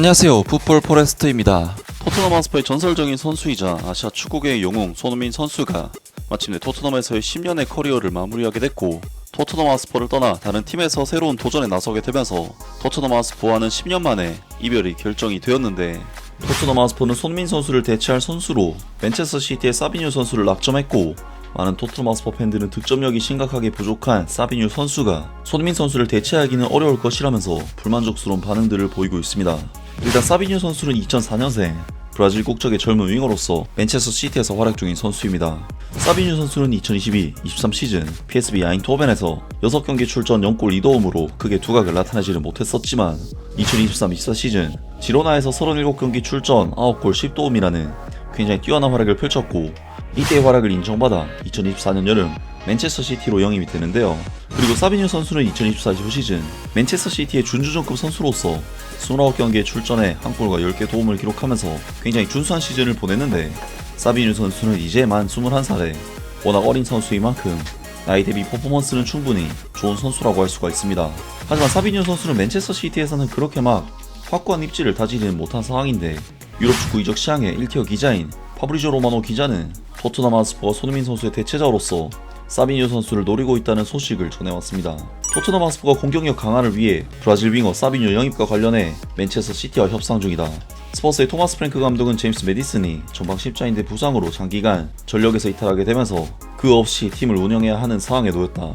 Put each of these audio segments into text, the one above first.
안녕하세요, 풋볼 포레스트입니다. 토트넘 하스퍼의 전설적인 선수이자 아시아 축구계의 영웅 손흥민 선수가 마침내 토트넘에서의 10년의 커리어를 마무리하게 됐고, 토트넘 하스퍼를 떠나 다른 팀에서 새로운 도전에 나서게 되면서 토트넘 하스퍼와는 10년 만에 이별이 결정이 되었는데, 토트넘 하스퍼는 손흥민 선수를 대체할 선수로 맨체스터 시티의 사비뉴 선수를 낙점했고, 많은 토트넘 하스퍼 팬들은 득점력이 심각하게 부족한 사비뉴 선수가 손흥민 선수를 대체하기는 어려울 것이라면서 불만족스러운 반응들을 보이고 있습니다. 일단 사비뉴 선수는 2004년생 브라질 국적의 젊은 윙어로서 맨체스터 시티에서 활약 중인 선수입니다. 사비뉴 선수는 2022-23 시즌 PSV 야잉토벤에서 6경기 출전 0골 2도움으로 크게 두각을 나타내지는 못했었지만, 2023-24 시즌 지로나에서 37경기 출전 9골 10도움이라는 굉장히 뛰어난 활약을 펼쳤고, 이때의 활약을 인정받아 2024년 여름 맨체스터 시티로 영입이 되는데요. 그리고 사비뉴 선수는 2024-25 시즌 맨체스터 시티의 준주전급 선수로서 29경기에 출전해 1골과 10개 도움을 기록하면서 굉장히 준수한 시즌을 보냈는데, 사비뉴 선수는 이제 만 21살에 워낙 어린 선수인 만큼 나이 대비 퍼포먼스는 충분히 좋은 선수라고 할 수가 있습니다. 하지만 사비뉴 선수는 맨체스터 시티에서는 그렇게 막 확고한 입지를 다지지는 못한 상황인데, 유럽 축구 이적 시장의 1티어 기자인 파브리조 로마노 기자는 토트넘 하스퍼가 손흥민 선수의 대체자로서 사비뉴 선수를 노리고 있다는 소식을 전해왔습니다. 토트넘 하스퍼가 공격력 강화를 위해 브라질 윙어 사비뉴 영입과 관련해 맨체스터 시티와 협상 중이다. 스퍼스의 토마스 프랭크 감독은 제임스 메디슨이 전방 십자인대 부상으로 장기간 전력에서 이탈하게 되면서 그 없이 팀을 운영해야 하는 상황에 놓였다.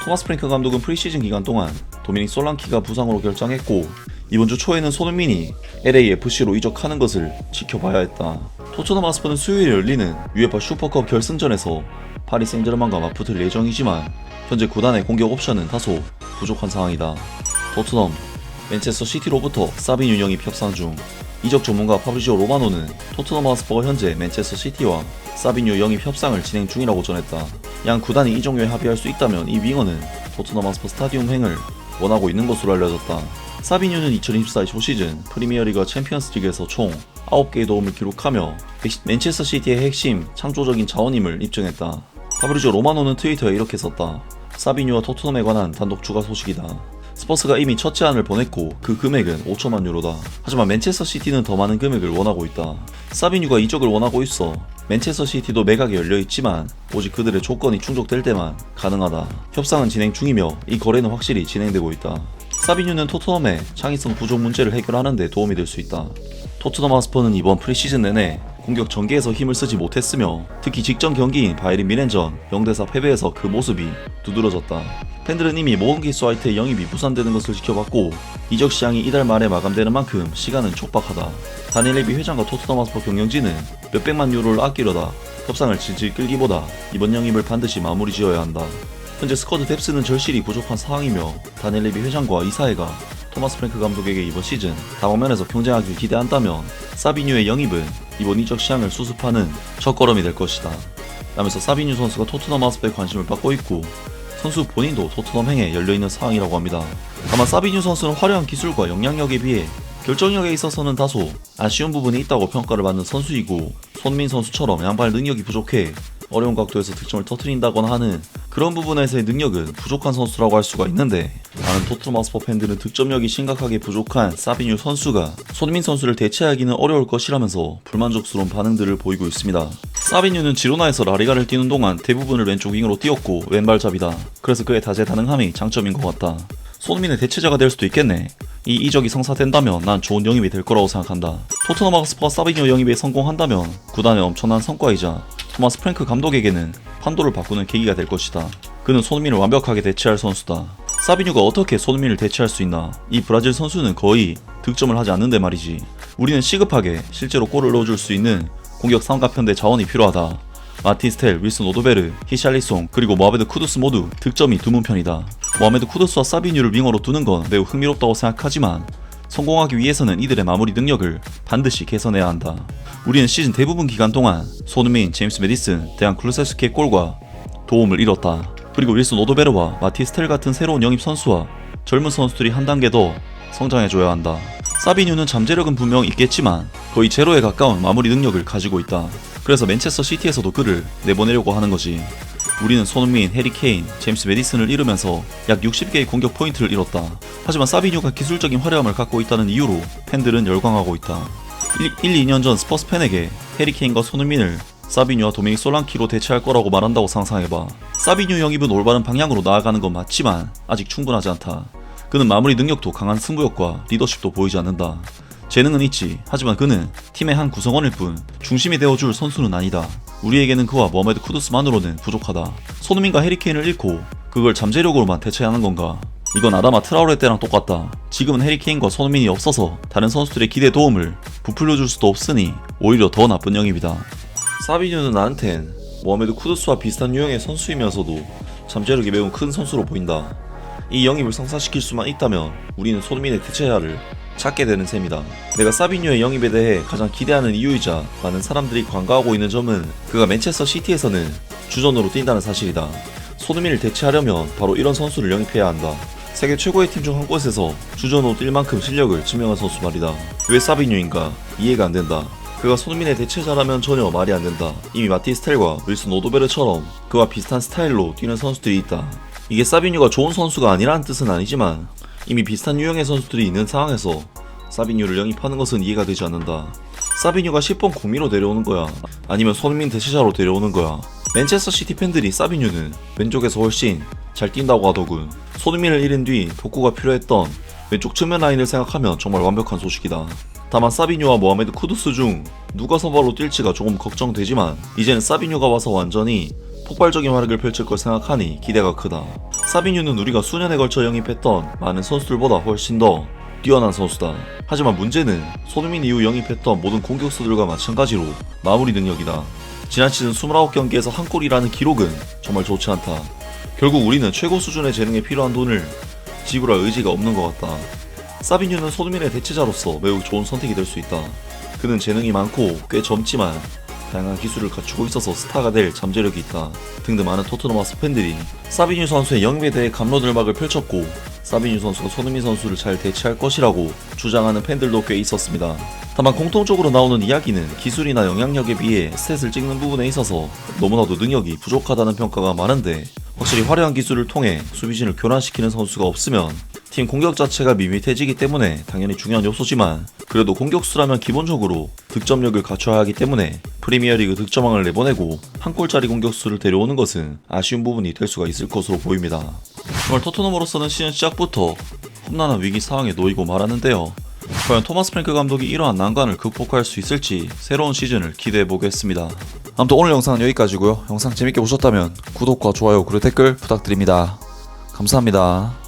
토마스 프랭크 감독은 프리시즌 기간 동안 도미닉 솔랑키가 부상으로 결장했고, 이번 주 초에는 손흥민이 LAFC로 이적하는 것을 지켜봐야 했다. 토트넘 하스퍼는 수요일에 열리는 UEFA 슈퍼컵 결승전에서 파리 생제르맹과 맞붙을 예정이지만, 현재 구단의 공격 옵션은 다소 부족한 상황이다. 토트넘, 맨체스터 시티로부터 사비뉴 영입 협상 중. 이적 전문가 파브리지오 로마노는 토트넘 하스퍼가 현재 맨체스터 시티와 사비뉴 영입 협상을 진행 중이라고 전했다. 양 구단이 이 종류에 합의할 수 있다면 이 윙어는 토트넘 하스퍼 스타디움행을 원하고 있는 것으로 알려졌다. 사비뉴는 2024-25 시즌 프리미어리그 챔피언스리그에서 총 9개의 도움을 기록하며 맨체스터 시티의 핵심 창조적인 자원임을 입증했다. 파브리지오 로마노는 트위터에 이렇게 썼다. 사비뉴와 토트넘에 관한 단독 추가 소식이다. 스퍼스가 이미 첫 제안을 보냈고 그 금액은 5천만 유로다. 하지만 맨체스터 시티는 더 많은 금액을 원하고 있다. 사비뉴가 이적을 원하고 있어 맨체스터 시티도 매각에 열려있지만 오직 그들의 조건이 충족될 때만 가능하다. 협상은 진행 중이며 이 거래는 확실히 진행되고 있다. 사비뉴는 토트넘의 창의성 부족 문제를 해결하는 데 도움이 될 수 있다. 토트넘 하스퍼는 이번 프리시즌 내내 공격 전개에서 힘을 쓰지 못했으며, 특히 직전 경기인 바이에른 뮌헨전 0대4 패배에서 그 모습이 두드러졌다. 팬들은 이미 모건기스 화이트의 영입이 무산되는 것을 지켜봤고, 이적 시장이 이달 말에 마감되는 만큼 시간은 촉박하다. 다니엘 레비 회장과 토트넘 하스퍼 경영진은 몇백만 유로를 아끼려다 협상을 질질 끌기보다 이번 영입을 반드시 마무리 지어야 한다. 현재 스쿼드 뎁스는 절실히 부족한 상황이며, 다니엘 레비 회장과 이사회가 토마스 프랭크 감독에게 이번 시즌 다방면에서 경쟁하길 기대한다면 사비뉴의 영입은 이번 이적 시장을 수습하는 첫걸음이 될 것이다. 라면서 사비뉴 선수가 토트넘 하스퍼에 관심을 받고 있고, 선수 본인도 토트넘 행에 열려있는 상황이라고 합니다. 다만 사비뉴 선수는 화려한 기술과 영향력에 비해 결정력에 있어서는 다소 아쉬운 부분이 있다고 평가를 받는 선수이고, 손민 선수처럼 양발 능력이 부족해 어려운 각도에서 득점을 터뜨린다거나 하는 그런 부분에서의 능력은 부족한 선수라고 할 수가 있는데, 많은 토트넘 하스퍼 팬들은 득점력이 심각하게 부족한 사비뉴 선수가 손민 선수를 대체하기는 어려울 것이라면서 불만족스러운 반응들을 보이고 있습니다. 사비뉴는 지로나에서 라리가를 뛰는 동안 대부분을 왼쪽 윙으로 뛰었고 왼발잡이다. 그래서 그의 다재다능함이 장점인 것 같다. 손민의 대체자가 될 수도 있겠네. 이 이적이 성사된다면 난 좋은 영입이 될 거라고 생각한다. 토트넘 하스퍼가 사비뉴 영입에 성공한다면 구단의 엄청난 성과이자 토마스 프랭크 감독에게는 판도를 바꾸는 계기가 될 것이다. 그는 손흥민을 완벽하게 대체할 선수다. 사비뉴가 어떻게 손흥민을 대체할 수 있나? 이 브라질 선수는 거의 득점을 하지 않는데 말이지. 우리는 시급하게 실제로 골을 넣어줄 수 있는 공격 삼각편대 자원이 필요하다. 마틴 스텔, 윌슨 오도베르, 히샬리송, 그리고 모하메드 쿠두스 모두 득점이 드문 편이다. 모하메드 쿠두스와 사비뉴를 윙어로 두는 건 매우 흥미롭다고 생각하지만, 성공하기 위해서는 이들의 마무리 능력을 반드시 개선해야 한다. 우리는 시즌 대부분 기간 동안 손흥민, 제임스 메디슨, 데안 클루세스키의 골과 도움을 잃었다. 그리고 윌슨 오도베르와 마티 스텔 같은 새로운 영입 선수와 젊은 선수들이 한 단계 더 성장해줘야 한다. 사비뉴는 잠재력은 분명 있겠지만 거의 제로에 가까운 마무리 능력을 가지고 있다. 그래서 맨체스터 시티에서도 그를 내보내려고 하는 거지. 우리는 손흥민, 해리 케인, 제임스 메디슨을 잃으면서 약 60개의 공격 포인트를 잃었다. 하지만 사비뉴가 기술적인 화려함을 갖고 있다는 이유로 팬들은 열광하고 있다. 2년 전 스퍼스 팬에게 해리 케인과 손흥민을 사비뉴와 도미닉 솔랑키로 대체할 거라고 말한다고 상상해봐. 사비뉴 영입은 올바른 방향으로 나아가는 건 맞지만 아직 충분하지 않다. 그는 마무리 능력도 강한 승부욕과 리더십도 보이지 않는다. 재능은 있지. 하지만 그는 팀의 한 구성원일 뿐 중심이 되어줄 선수는 아니다. 우리에게는 그와 모하메드 쿠두스만으로는 부족하다. 손흥민과 해리 케인을 잃고 그걸 잠재력으로만 대체하는 건가? 이건 아다마 트라우레 때랑 똑같다. 지금은 해리 케인과 손흥민이 없어서 다른 선수들의 기대 도움을 부풀려줄 수도 없으니 오히려 더 나쁜 영입이다. 사비뉴는 나한텐 모하메드 쿠두스와 비슷한 유형의 선수이면서도 잠재력이 매우 큰 선수로 보인다. 이 영입을 성사시킬 수만 있다면 우리는 손흥민의 대체자를 찾게 되는 셈이다. 내가 사비뉴의 영입에 대해 가장 기대하는 이유이자 많은 사람들이 관가하고 있는 점은 그가 맨체스터 시티에서는 주전으로 뛴다는 사실이다. 손흥민을 대체하려면 바로 이런 선수를 영입해야 한다. 세계 최고의 팀 중 한 곳에서 주전으로 뛸 만큼 실력을 증명한 선수 말이다. 왜 사비뉴인가? 이해가 안 된다. 그가 손흥민의 대체자라면 전혀 말이 안 된다. 이미 마티스텔과 윌슨 오도베르처럼 그와 비슷한 스타일로 뛰는 선수들이 있다. 이게 사비뉴가 좋은 선수가 아니라는 뜻은 아니지만 이미 비슷한 유형의 선수들이 있는 상황에서 사비뉴를 영입하는 것은 이해가 되지 않는다. 사비뉴가 10번 구미로 데려오는 거야? 아니면 손흥민 대체자로 데려오는 거야? 맨체스터 시티 팬들이 사비뉴는 왼쪽에서 훨씬 잘 뛴다고 하더군. 손흥민을 잃은 뒤 복구가 필요했던 왼쪽 측면 라인을 생각하면 정말 완벽한 소식이다. 다만 사비뉴와 모하메드 쿠두스 중 누가 선발로 뛸지가 조금 걱정되지만 이제는 사비뉴가 와서 완전히 폭발적인 활약을 펼칠 걸 생각하니 기대가 크다. 사비뉴는 우리가 수년에 걸쳐 영입했던 많은 선수들보다 훨씬 더 뛰어난 선수다. 하지만 문제는 손흥민 이후 영입했던 모든 공격수들과 마찬가지로 마무리 능력이다. 지난 시즌 29경기에서 한 골이라는 기록은 정말 좋지 않다. 결국 우리는 최고 수준의 재능에 필요한 돈을 지불할 의지가 없는 것 같다. 사비뉴는 손흥민의 대체자로서 매우 좋은 선택이 될 수 있다. 그는 재능이 많고 꽤 젊지만 다양한 기술을 갖추고 있어서 스타가 될 잠재력이 있다. 등등 많은 토트넘 하스 팬들이 사비뉴 선수의 영입에 대해 갑로들막을 펼쳤고 사비뉴 선수가 손흥민 선수를 잘 대체할 것이라고 주장하는 팬들도 꽤 있었습니다. 다만 공통적으로 나오는 이야기는 기술이나 영향력에 비해 스탯을 찍는 부분에 있어서 너무나도 능력이 부족하다는 평가가 많은데 확실히 화려한 기술을 통해 수비진을 교란시키는 선수가 없으면 팀 공격 자체가 밋밋해지기 때문에 당연히 중요한 요소지만 그래도 공격수라면 기본적으로 득점력을 갖춰야 하기 때문에 프리미어리그 득점왕을 내보내고 한 골짜리 공격수를 데려오는 것은 아쉬운 부분이 될 수가 있을 것으로 보입니다. 정말 토트넘으로서는 시즌 시작부터 험난한 위기 상황에 놓이고 말았는데요. 과연 토마스 프랭크 감독이 이러한 난관을 극복할 수 있을지 새로운 시즌을 기대해 보겠습니다. 아무튼 오늘 영상은 여기까지고요. 영상 재밌게 보셨다면 구독과 좋아요 그리고 댓글 부탁드립니다. 감사합니다.